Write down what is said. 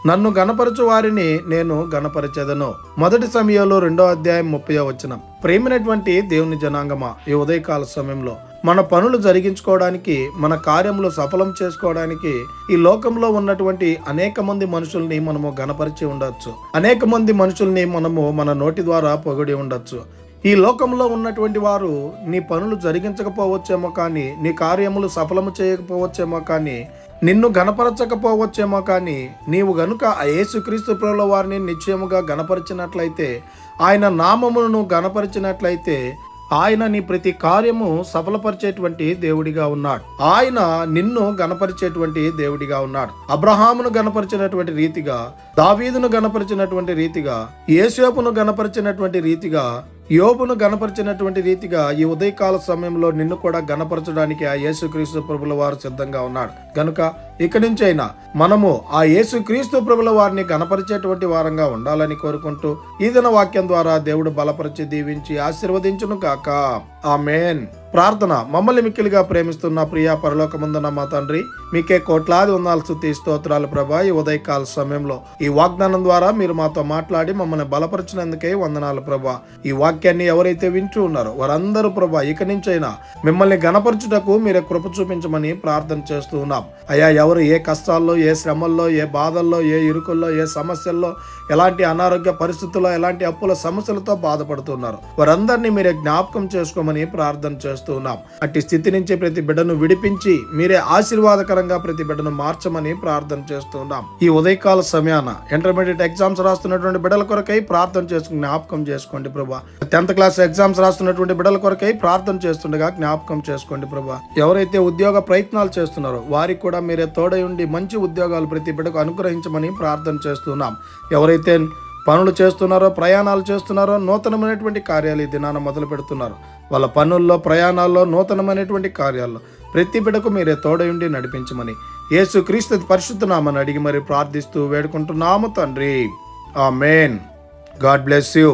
నన్ను గణపరచు వారిని నేను గణపరచెదను. 1 సమూయేలు 2:30. ప్రేమైనటువంటి దేవుని జనాంగమా, ఈ ఉదయకాల సమయంలో మన పనులు జరిగించుకోవడానికి, మన కార్యములు సఫలం చేసుకోవడానికి ఈ లోకంలో ఉన్నటువంటి అనేక మంది మనుషుల్ని మనము గణపరిచి ఉండొచ్చు. అనేక మంది మనుషుల్ని మనము మన నోటి ద్వారా పొగిడి ఉండొచ్చు. ఈ లోకంలో ఉన్నటువంటి వారు నీ పనులు జరిగించకపోవచ్చేమో కానీ, నీ కార్యములు సఫలము చేయకపోవచ్చేమో కానీ, నిన్ను గణపరచకపోవచ్చేమో కానీ, నీవు గనుక ఆ యేసుక్రీస్తు ప్రభుల వారిని నిశ్చయముగా గణపరిచినట్లయితే, ఆయన నామమును గణపరిచినట్లయితే, ఆయన నీ ప్రతి కార్యము సఫలపరిచేటువంటి దేవుడిగా ఉన్నాడు. ఆయన నిన్ను గణపరిచేటువంటి దేవుడిగా ఉన్నాడు. అబ్రహామును గణపరిచినటువంటి రీతిగా, దావీదును గణపరిచినటువంటి రీతిగా, యోసేపును గణపరిచినటువంటి రీతిగా, యోబును గణపరిచినటువంటి రీతిగా ఈ ఉదయకాల సమయంలో నిన్ను కూడా గణపరచడానికి ఆ యేసుక్రీస్తు ప్రభుల వారు సిద్ధంగా ఉన్నాడు. గనుక ఇక నుంచైనా మనము ఆ యేసుక్రీస్తు ప్రభుల వారిని గణపరిచేటువంటి వారంగా ఉండాలని కోరుకుంటూ ఈ దిన వాక్యం ద్వారా దేవుడు బలపరిచి దీవించి ఆశీర్వదించును గాక. ఆమేన్. ప్రార్థన. మమ్మల్ని మిక్కిలిగా ప్రేమిస్తున్న ప్రియ పరలోకమందున్న మా తండ్రి, మీకే కోట్లాది వందనాలు, స్తుతి, స్తోత్రాలు ప్రభా. ఈ ఉదయకాల సమయంలో ఈ వాగ్దానం ద్వారా మీరు మాతో మాట్లాడి మమ్మల్ని బలపరిచినందుకే వందనాలు ప్రభా. ఈ వాక్యాన్ని ఎవరైతే వింటూ ఉన్నారో వారందరూ ప్రభా ఇక నుంచైనా మిమ్మల్ని గణపరచుటకు మీరే కృప చూపించమని ప్రార్థన చేస్తూ ఉన్నాం. అయ్యా, ఎవరు ఏ కష్టాల్లో, ఏ శ్రమల్లో, ఏ బాధల్లో, ఏ ఇరుకుల్లో, ఏ సమస్యల్లో, ఎలాంటి అనారోగ్య పరిస్థితుల్లో, ఎలాంటి అప్పుల సమస్యలతో బాధపడుతున్నారు వారందరినీ మీరే జ్ఞాపకం చేసుకోమని ప్రార్థన చేస్తూ ఉన్నాం. అట్టి స్థితి నుంచి ప్రతి బిడ్డను విడిపించి మీరే ఆశీర్వాదకరంగా ప్రతి బిడ్డను మార్చమని ప్రార్థన చేస్తూ ఉన్నాం. ఈ ఉదయకాల సమయాన ఇంటర్మీడియట్ ఎగ్జామ్స్ రాస్తున్నటువంటి బిడ్డల కొరకై ప్రార్థన చేసుకుని జ్ఞాపకం చేసుకోండి ప్రభా. 10th క్లాస్ ఎగ్జామ్స్ రాస్తున్నటువంటి బిడ్డల కొరకై ప్రార్థన చేస్తుండగా జ్ఞాపకం చేసుకోండి ప్రభా. ఎవరైతే ఉద్యోగ ప్రయత్నాలు చేస్తున్నారో వారికి కూడా మీరే తోడై ఉండి మంచి ఉద్యోగాలు ప్రతి బిడ్డకు అనుగ్రహించమని ప్రార్థన చేస్తున్నాం. ఎవరైతే పనులు చేస్తున్నారో, ప్రయాణాలు చేస్తున్నారో, నూతనమైనటువంటి కార్యాలు ఈ దినాన మొదలు పెడుతున్నారు, వాళ్ళ పనుల్లో, ప్రయాణాల్లో, నూతనమైనటువంటి కార్యాల్లో ప్రతి బిడ్డకు మీరే తోడయుండి నడిపించమని యేసుక్రీస్తు పరిశుద్ధ నామమున అడిగి మరి ప్రార్థిస్తూ వేడుకుంటున్నాము తండ్రి. ఆమేన్. God bless you.